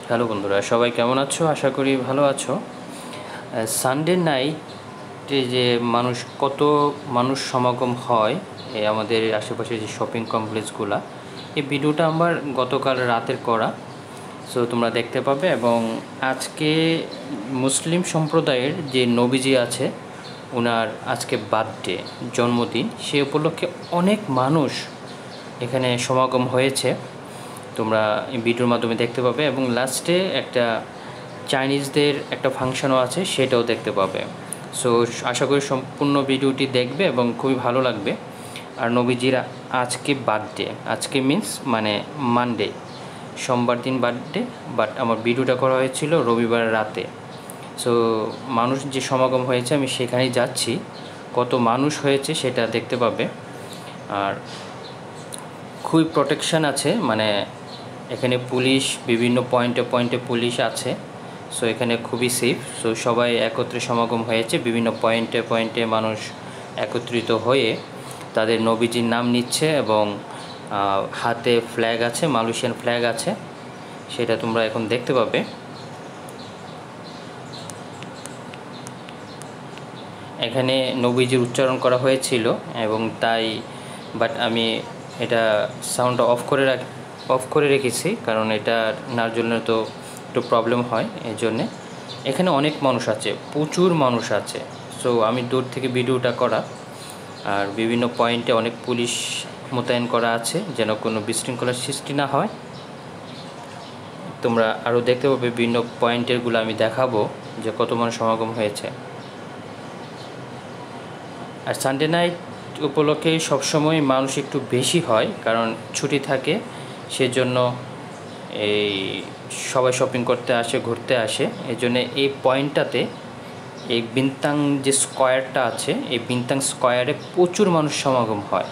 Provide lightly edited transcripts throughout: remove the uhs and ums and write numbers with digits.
Hello বন্ধুরা, সবাই কেমন আছো? আশা করি ভালো আছো। সানডে নাইটে যে কত মানুষ সমাগম হয় এই আমাদের আশেপাশে যে শপিং কমপ্লেক্সগুলো, এই ভিডিওটা আমার গতকাল রাতের করা। সো তোমরা দেখতে পাবে। এবং আজকে মুসলিম সম্প্রদায়ের যে নবীজি আছে, ওনার আজকে বার্থডে, জন্মদিন, সে উপলক্ষে অনেক মানুষ এখানে সমাগম হয়েছে। তোমরা এই ভিডিওর মাধ্যমে দেখতে পাবে। এবং লাস্টে একটা চাইনিজদের একটা ফাংশনও আছে, সেটাও দেখতে পাবে। সো আশা করি সম্পূর্ণ ভিডিওটি দেখবে এবং খুবই ভালো লাগবে। আর নবীজির আজকে বার্থডে, আজকে মিন্স মানডে, সোমবার দিন বার্থডে, বাট আমার ভিডিওটা করা হয়েছিল রবিবার রাতে। সো মানুষ যে সমাগম হয়েছে, আমি সেখানেই যাচ্ছি। কত মানুষ হয়েছে সেটা দেখতে পাবে। আর খুবই প্রোটেকশান আছে, এখানে পুলিশ, বিভিন্ন পয়েন্টে পয়েন্টে পুলিশ আছে। সো এখানে খুবই সেফ। সো সবাই একত্রে সমাগম হয়েছে, বিভিন্ন পয়েন্টে পয়েন্টে মানুষ একত্রিত হয়ে তাদের নবীজির নাম নিচ্ছে। এবং হাতে ফ্ল্যাগ আছে, মালয়েশিয়ান ফ্ল্যাগ আছে, সেটা তোমরা এখন দেখতে পাবে। এখানে নবীজির উচ্চারণ করা হয়েছিল এবং তাই, বাট আমি এটা সাউন্ডটা অফ করে রেখেছি, কারণ এটা নার জন্য তো একটু প্রবলেম হয়। এই জন্যে এখানে অনেক মানুষ আছে, প্রচুর মানুষ আছে। সো আমি দূর থেকে ভিডিওটা করা। আর বিভিন্ন পয়েন্টে অনেক পুলিশ মোতায়েন করা আছে, যেন কোনো বিশৃঙ্খলার সৃষ্টি না হয়। তোমরা আরও দেখতে পাবে, বিভিন্ন পয়েন্টেরগুলো আমি দেখাবো যে কত মানুষ সমাগম হয়েছে। আর সানডে নাইট উপলক্ষে সবসময় মানুষ একটু বেশি হয়, কারণ ছুটি থাকে, সেজন্য এই সবাই শপিং করতে আসে, ঘুরতে আসে। এই জন্য এই পয়েন্টটাতে, এই বিনতাং যে স্কোয়ারটা আছে, এই বিনতাং স্কোয়ারে প্রচুর মানুষ সমাগম হয়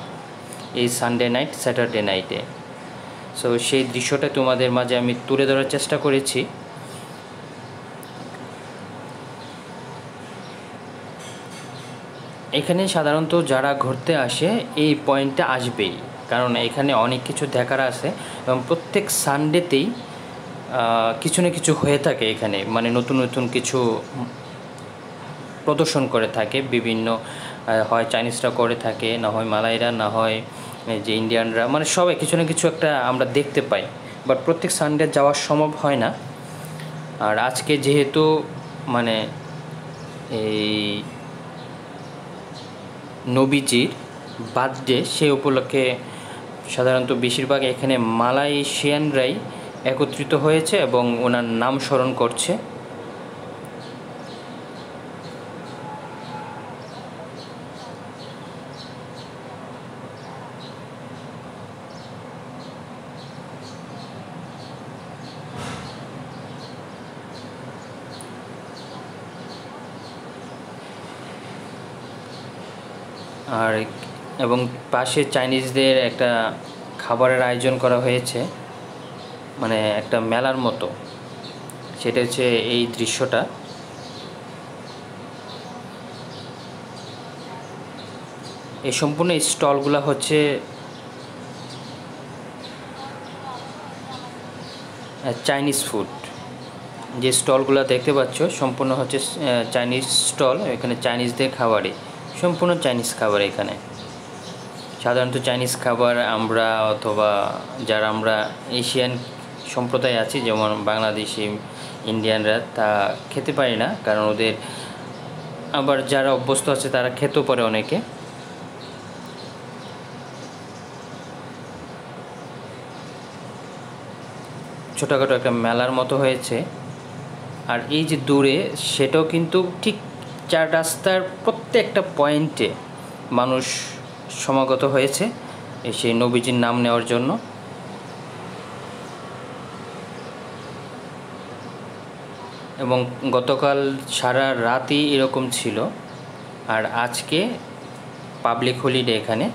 এই সানডে নাইট, স্যাটারডে নাইটে। সো সেই দৃশ্যটা তোমাদের মাঝে আমি তুলে ধরার চেষ্টা করেছি। এখানে সাধারণত যারা ঘুরতে আসে এই পয়েন্টে আসবেই, কারণ এখানে অনেক কিছু দেখার আছে। এবং প্রত্যেক সানডেতেই কিছু না কিছু হয়ে থাকে এখানে, নতুন নতুন কিছু প্রদর্শন করে থাকে বিভিন্ন, হয় চাইনিজরা করে থাকে, না হয় মালাইরা, না হয় যে ইন্ডিয়ানরা, সবাই কিছু না কিছু একটা আমরা দেখতে পাই। বাট প্রত্যেক সানডে যাওয়া সম্ভব হয় না। আর আজকে যেহেতু এই নবীজির বার্থডে, সেই উপলক্ষে সাধারণত বেশিরভাগ এখানে মালয়েশিয়ানরাই একত্রিত হয়েছে এবং ওনার নাম স্মরণ করছে। আর এবং পাশে চাইনিজদের একটা খাবারের আয়োজন করা হয়েছে, একটা মেলার মতো। সেটা হচ্ছে এই দৃশ্যটা। এই সম্পূর্ণ স্টলগুলো হচ্ছে চাইনিজ ফুড। যে স্টলগুলো দেখতে পাচ্ছ সম্পূর্ণ হচ্ছে চাইনিজ স্টল। এখানে চাইনিজদের খাবারই, সম্পূর্ণ চাইনিজ খাবার। এখানে সাধারণত চাইনিজ খাবার আমরা, অথবা যারা আমরা এশিয়ান সম্প্রদায় আছি, যেমন বাংলাদেশি, ইন্ডিয়ানরা, তা খেতে পারি না, কারণ ওদের, আবার যারা অভ্যস্ত আছে তারা খেতেও পারে অনেকে। ছোটোখাটো একটা মেলার মতো হয়েছে। আর এই যে দূরে, সেটাও কিন্তু ঠিক 4 রাস্তার প্রত্যেকটা পয়েন্টে মানুষ সমাগত হয়েছে সেই নবীজির নাম নেওয়ার জন্য। এবং গতকাল সারা রাতই এরকম ছিল। আর আজকে পাবলিক হলিডে এখানে।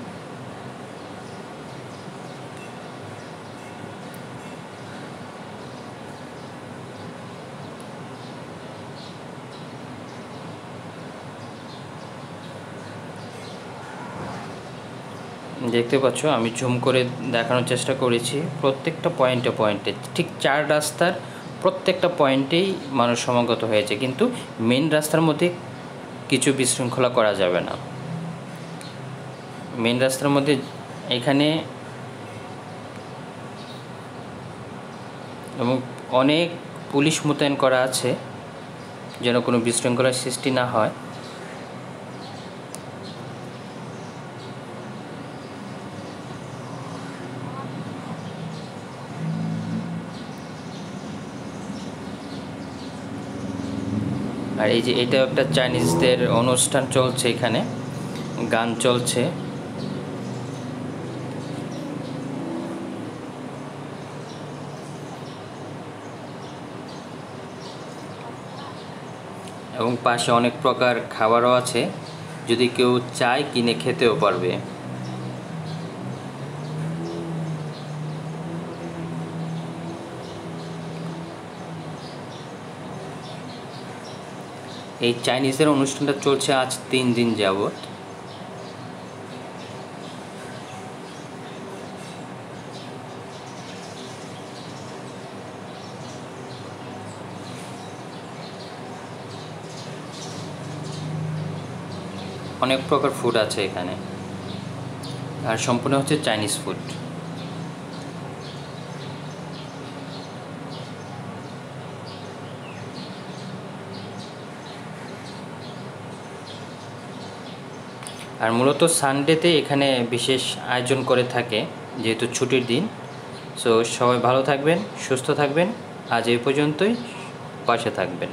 দেখতে পাচ্ছ, আমি জুম করে দেখানোর চেষ্টা করেছি প্রত্যেকটা পয়েন্টে পয়েন্টে, ঠিক 4 রাস্তার প্রত্যেকটা পয়েন্টেই মানুষ সমাগত হয়েছে, কিন্তু মেন রাস্তার মধ্যে কিছু বিশৃঙ্খলা করা যাবে না। মেন রাস্তার মধ্যে এখানে এবং অনেক পুলিশ মোতায়েন করা আছে যেন কোনো বিশৃঙ্খলার সৃষ্টি না হয়। আর এই যে এটা একটা চাইনিজদের অনুষ্ঠান চলছে, এখানে গান চলছে। এবং পাশে অনেক প্রকার খাবারও আছে, যদি কেউ চায় কিনে খেতেও পারবে। এই চাইনিজদের অনুষ্ঠানটা চলছে আজ 3 দিন যাবত। অনেক প্রকার ফুড আছে এখানে, আর সম্পূর্ণ হচ্ছে চাইনিজ ফুড। আর মূলত সানডেতে এখানে বিশেষ আয়োজন করে থাকে, যেহেতু ছুটির দিন। সো সবাই ভালো থাকবেন, সুস্থ থাকবেন। আজ এই পর্যন্তই, পাশে থাকবেন।